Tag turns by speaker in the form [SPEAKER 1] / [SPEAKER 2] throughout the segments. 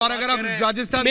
[SPEAKER 1] और अगर आप राजस्थान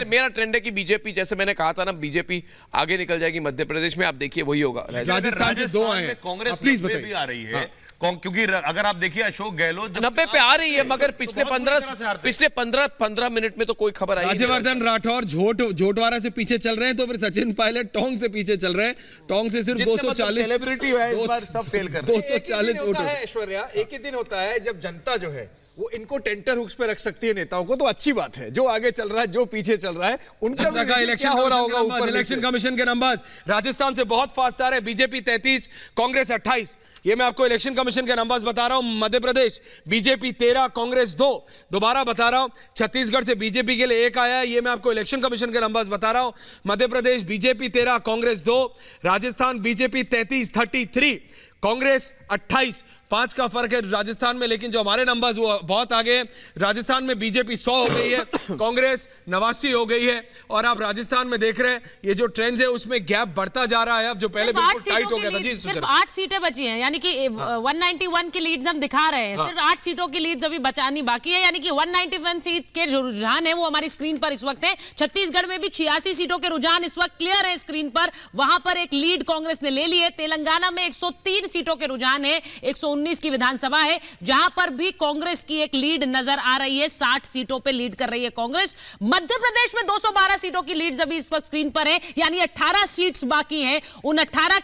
[SPEAKER 2] मेरा ट्रेंड है कि बीजेपी, जैसे मैंने कहा था ना, बीजेपी आगे निकल जाएगी मध्य प्रदेश में। आप देखिए वही होगा।
[SPEAKER 1] राजस्थान से दो आए,
[SPEAKER 3] कांग्रेस
[SPEAKER 1] प्लीज
[SPEAKER 3] भी आ रही है, क्योंकि अगर आप देखिए अशोक गहलोत
[SPEAKER 2] 90 पे आ रही है, मगर पिछले 15 मिनट में तो कोई खबर आई नहीं।
[SPEAKER 1] राज्यवर्धन राठौर झोटवारा से पीछे चल रहे हैं, तो फिर सचिन पायलट टोंग से पीछे चल रहे हैं। टोंग से सिर्फ 240
[SPEAKER 2] सेलिब्रिटी है, इस बार सब फेल कर रहे हैं।
[SPEAKER 1] 240 वोट
[SPEAKER 4] है। ऐश्वर्या, एक ही दिन होता है जब जनता जो है वो इनको टेंटर हुक्स पे रख सकती है नेताओं को, तो अच्छी बात है। जो आगे चल रहा है, जो पीछे चल रहा है, उनका
[SPEAKER 1] इलेक्शन
[SPEAKER 4] हो रहा होगा ऊपर।
[SPEAKER 1] इलेक्शन कमीशन के नंबर्स राजस्थान से बहुत फास्ट आ रहे हैं। बीजेपी 33, कांग्रेस 28। ये मैं आपको इलेक्शन कमीशन के नंबर्स बता रहा हूं। मध्य प्रदेश बीजेपी 13, कांग्रेस 2। दोबारा बता रहा हूं, छत्तीसगढ़ से बीजेपी के लिए 1 आया है। ये मैं आपको इलेक्शन कमीशन के नंबर्स बता रहा हूं। मध्य प्रदेश बीजेपी 13, कांग्रेस 2। राजस्थान बीजेपी 33, कांग्रेस 28। 5 का फर्क है राजस्थान में, लेकिन जो हमारे नंबर्स वो बहुत आगे हैं। राजस्थान में बीजेपी 100 हो गई है, कांग्रेस 89 हो गई है। और आप राजस्थान में देख रहे हैं ये जो ट्रेंड है उसमें गैप बढ़ता जा रहा है। अब जो पहले बिल्कुल टाइट हो गया था जी,
[SPEAKER 5] सिर्फ 8 सीटें बची हैं, यानी कि 191 की लीड्स हम दिखा रहे हैं। सिर्फ 8 सीटों की लीड्स अभी बचानी बाकी है, यानी कि 191 सीट के जो रुझान है वो हमारी स्क्रीन पर इस वक्त है। छत्तीसगढ़ में भी 86 सीटों के रुझान इस वक्त क्लियर है स्क्रीन पर। वहां पर एक लीड कांग्रेस ने ले ली है। तेलंगाना में 103 सीटों के रुझान है, 119 की विधानसभा है, जहां पर भी कांग्रेस की एक लीड नजर आ रही है। 60 सीटों पे लीड कर रही है कांग्रेस। मध्य प्रदेश में 212 सीटों की लीड्स अभी इस वक्त स्क्रीन पर है, यानी 18 सीट्स बाकी हैं। उन 18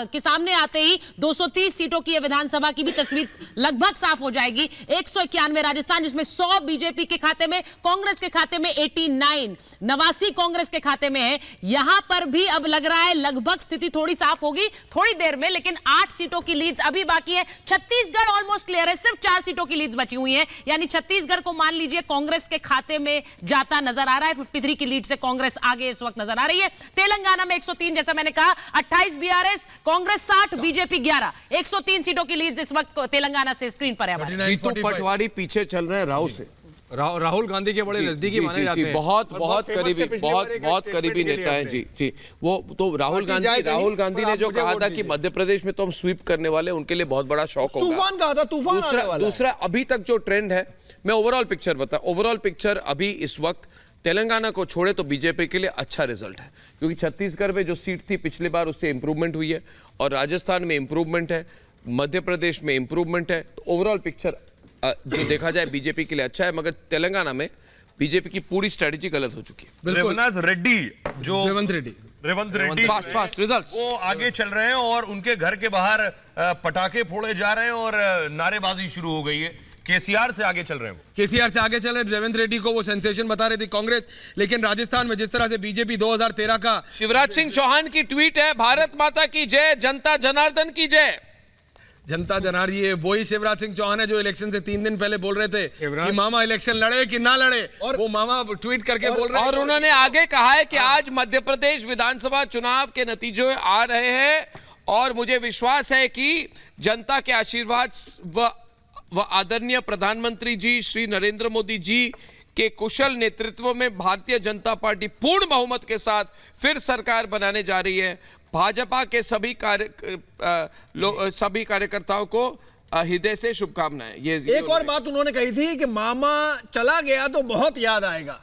[SPEAKER 5] के सामने आते ही 230 सीटों की विधानसभा की भी तस्वीर लगभग साफ हो जाएगी। 191 राजस्थान, जिसमें 100 बीजेपी के खाते में, कांग्रेस के खाते में 89, 89 कांग्रेस के खाते में है। यहां पर भी अब लग रहा है लगभग स्थिति थोड़ी साफ होगी थोड़ी देर में, लेकिन 8 सीटों की लीड्स अभी बाकी है। छत्तीसगढ़ ऑलमोस्ट क्लियर है, सिर्फ 4 सीटों की लीड्स बची हुई हैं, यानी छत्तीसगढ़ को मान लीजिए कांग्रेस के खाते में जाता नजर आ रहा है। 53 की लीड से कांग्रेस आगे इस वक्त नजर आ रही है। तेलंगाना में 103, जैसा मैंने कहा, 28 बीआरएस, कांग्रेस 60, बीजेपी 11, 103 सीटों की लीड्स इस वक्त तेलंगाना से स्क्रीन पर है।
[SPEAKER 2] जीतू पटवारी पीछे चल रहे हैं राव से।
[SPEAKER 4] राहुल गांधी के बड़े नजदीकी माने जाते हैं।
[SPEAKER 2] बहुत करीबी नेता हैं जी। वो तो राहुल गांधी ने जो कहा था कि मध्य प्रदेश में तो हम स्वीप करने वाले, उनके लिए बहुत बड़ा शौक होगा।
[SPEAKER 4] तूफान कहा था, तूफान।
[SPEAKER 2] दूसरा अभी तक जो ट्रेंड है, मैं ओवरऑल पिक्चर बताऊं। ओवरऑल पिक्चर अभी इस वक्त तेलंगाना को छोड़े तो बीजेपी के लिए अच्छा रिजल्ट है, क्योंकि छत्तीसगढ़ में जो सीट थी पिछली बार उससे इंप्रूवमेंट हुई है, और राजस्थान में इंप्रूवमेंट है, मध्य प्रदेश में इंप्रूवमेंट है। तो ओवरऑल पिक्चर जो देखा जाए बीजेपी के लिए अच्छा है, मगर तेलंगाना में बीजेपी की पूरी स्ट्रेटजी गलत हो चुकी है।
[SPEAKER 3] रेवंत रेड्डी
[SPEAKER 2] फास्ट रिजल्ट्स,
[SPEAKER 3] वो आगे चल रहे हैं और उनके घर के बाहर पटाखे फोड़े जा रहे हैं और नारेबाजी शुरू हो गई है। केसीआर से आगे चल रहे हैं,
[SPEAKER 1] केसीआर से आगे चल रहे। रेवंत रेड्डी को वो सेंसेशन बता रही थी कांग्रेस, लेकिन राजस्थान में जिस तरह से बीजेपी 2013 का
[SPEAKER 2] शिवराज सिंह चौहान की ट्वीट है, भारत माता की जय, जनता जनार्दन की जय।
[SPEAKER 1] जनता जनार्दन, ये वही शिवराज सिंह चौहान है जो इलेक्शन से 3 दिन पहले बोल रहे थे कि मामा इलेक्शन लड़े कि ना लड़े, और वो मामा ट्वीट करके बोल रहे हैं।
[SPEAKER 2] और उन्होंने आगे कहा है कि आज मध्य प्रदेश विधानसभा चुनाव के नतीजे आ रहे हैं, और मुझे विश्वास है कि जनता के आशीर्वाद व आदरणीय प्रधानमंत्री जी श्री नरेंद्र मोदी जी के कुशल नेतृत्व में भारतीय जनता पार्टी पूर्ण बहुमत के साथ फिर सरकार बनाने जा रही है। भाजपा के सभी कार्यकर्ताओं को हृदय से शुभकामनाएं। ये
[SPEAKER 4] एक और बात उन्होंने कही थी कि मामा चला गया तो बहुत याद आएगा।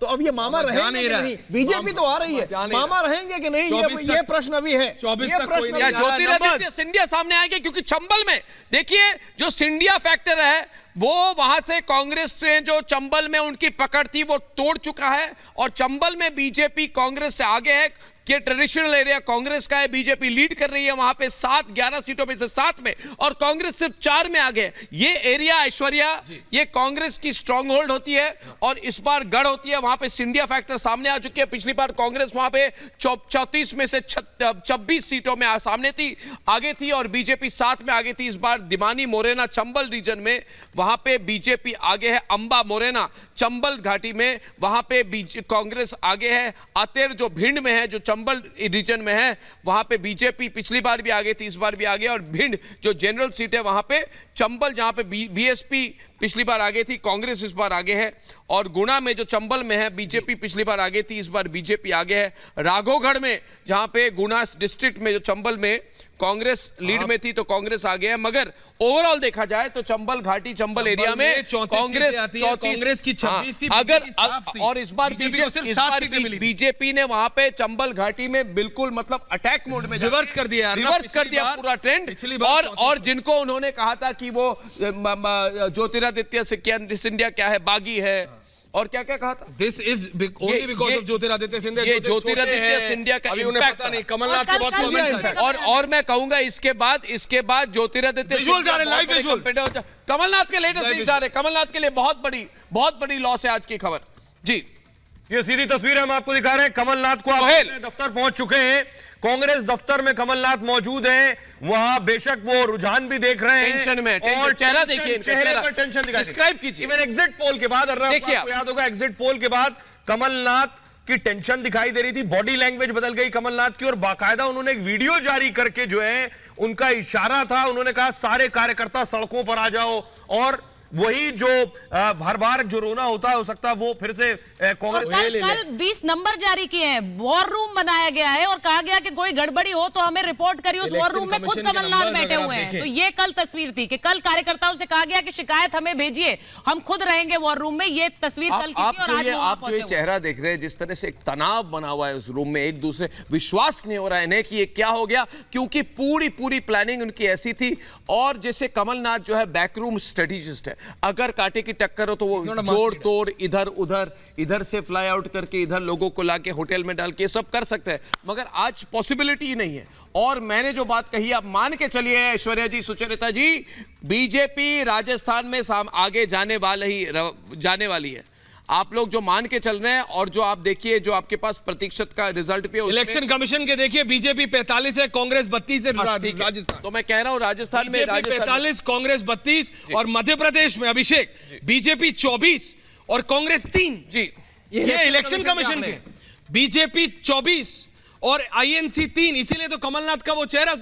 [SPEAKER 4] तो अब ये मामा रहेंगे कि नहीं? बीजेपी तो आ रही है, मामा रहेंगे कि नहीं, ये प्रश्न अभी है।
[SPEAKER 1] 24 तक कोई नहीं।
[SPEAKER 2] ज्योतिरादित्य सिंधिया सामने आएंगे, क्योंकि चंबल में देखिए जो सिंधिया फैक्टर है वो वहां से कांग्रेस से जो चंबल में उनकी पकड़ थी वो तोड़ चुका है, और चंबल में बीजेपी कांग्रेस से आगे है। ये ट्रेडिशनल एरिया कांग्रेस का है, बीजेपी लीड कर रही है वहां पे 11 सीटों में से 7 में, और कांग्रेस सिर्फ 4 में आगे है। ये एरिया ऐश्वर्या, ये कांग्रेस की स्ट्रांग होल्ड होती है, और इस बार गढ़ होती है। वहां पे सिंधिया फैक्टर सामने आ चुकी है। पिछली बार कांग्रेस वहां पे 34 में से 26 सीटों में सामने थी, आगे थी, और बीजेपी 7 में आगे थी। इस बार दिमानी मोरेना चंबल रीजन में वहां पे बीजेपी आगे है। अंबा मोरेना चंबल घाटी में वहां पे कांग्रेस आगे है। अतेर जो भिंड में है, जो चंबल रीजन में है, वहां पे बीजेपी पिछली बार भी आगे थी, इस बार भी आगे, और भिंड जो जनरल सीट है वहां पे चंबल, जहां पे बीएसपी पिछली बार आगे थी, कांग्रेस इस बार आगे है। और गुना में जो चंबल में है बीजेपी पिछली बार आगे थी, इस बार बीजेपी आगे है। राघोगढ़ में जहां पे गुना डिस्ट्रिक्ट में जो चंबल में कांग्रेस लीड में थी तो कांग्रेस आगे है, मगर ओवरऑल देखा जाए तो चंबल घाटी चंबल एरिया में कांग्रेस 34,
[SPEAKER 1] कांग्रेस की 26 थी,
[SPEAKER 2] अगर
[SPEAKER 1] बीजेपी साफ थी।
[SPEAKER 2] और इस बार
[SPEAKER 1] बीजेपी को सिर्फ 7 सीटें मिली थी।
[SPEAKER 2] बीजेपी ने वहां पे चंबल घाटी में बिल्कुल मतलब अटैक मोड में
[SPEAKER 1] रिवर्स कर दिया,
[SPEAKER 2] रिवर्स कर दिया पूरा ट्रेंड। और जिनको उन्होंने कहा था कि वो ज्योतिरादित्य सिंधिया क्या है, बागी है, और क्या क्या कहा था,
[SPEAKER 1] this is only because of Jyotiraditya Scindia.
[SPEAKER 2] ये ज्योतिरादित्य सिंधिया का इम्पैक्ट
[SPEAKER 1] नहीं, कमलनाथ के बहुत कमेंट्स आए।
[SPEAKER 2] और मैं कहूंगा इसके बाद ज्योतिरादित्य कमलनाथ के लेटेस्ट न्यूज़ आ रहे, कमलनाथ के लिए बहुत बड़ी लॉस है आज की खबर। जी
[SPEAKER 3] ये सीधी तस्वीर हम आपको दिखा रहे हैं, कमलनाथ को आप दफ्तर पहुंच चुके हैं, कांग्रेस दफ्तर में कमलनाथ मौजूद हैं, वहां बेशक वो रुझान भी देख रहे हैं,
[SPEAKER 2] टेंशन में,
[SPEAKER 3] और
[SPEAKER 2] चेहरा देखिए,
[SPEAKER 3] चेहरे पर टेंशन दिखाई,
[SPEAKER 2] डिस्क्राइब कीजिए।
[SPEAKER 3] इवन एग्जिट पोल के बाद,
[SPEAKER 2] देखिए
[SPEAKER 3] आपको याद होगा एग्जिट पोल के बाद कमलनाथ की टेंशन दिखाई दे रही थी, बॉडी लैंग्वेज बदल गई कमलनाथ की, और बाकायदा उन्होंने एक वीडियो जारी करके जो है उनका इशारा था, उन्होंने कहा सारे कार्यकर्ता सड़कों पर आ जाओ, और वही जो हर बार जो रोना होता है, हो सकता है वो फिर से कांग्रेस
[SPEAKER 5] कल 20 नंबर जारी किए हैं, वॉर रूम बनाया गया है और कहा गया कि कोई गड़बड़ी हो तो हमें रिपोर्ट करिए। उस वॉर रूम में खुद कमलनाथ बैठे हुए हैं। तो ये कल तस्वीर थी कि कल कार्यकर्ताओं से कहा गया कि शिकायत हमें भेजिए, हम खुद रहेंगे वॉर रूम में। ये तस्वीर कल की थी और आज
[SPEAKER 2] आप जो ये चेहरा देख रहे हैं, जिस तरह से एक तनाव बना हुआ है उस रूम में, एक दूसरे विश्वास नहीं हो रहा है इन्हें कि ये क्या हो गया, क्योंकि पूरी प्लानिंग उनकी ऐसी थी। और जैसे कमलनाथ जो है बैकरूम स्ट्रेटेजिस्ट है, अगर कांटे की टक्कर हो तो वो जोड़ तोड़ इधर से फ्लाई आउट करके इधर लोगों को लाके होटल में डाल के सब कर सकते हैं, मगर आज पॉसिबिलिटी ही नहीं है। और मैंने जो बात कही आप मान के चलिए ऐश्वर्या जी, सुचरिता जी, बीजेपी राजस्थान में आगे जाने वाली है। आप लोग जो मान के चल रहे हैं, और जो आप देखिए जो आपके पास प्रतिशत का रिजल्ट भी है,
[SPEAKER 1] इलेक्शन कमीशन के देखिए, बीजेपी 45 है, कांग्रेस 32 है राजस्थान।
[SPEAKER 2] तो मैं कह रहा हूं राजस्थान में
[SPEAKER 1] 45, कांग्रेस 32, और मध्य प्रदेश में अभिषेक बीजेपी 24 और कांग्रेस 3।
[SPEAKER 2] जी
[SPEAKER 1] ये इलेक्शन कमीशन के, बीजेपी 24 और आईएनसी 3, इसीलिए तो कमलनाथ का वो चेहरा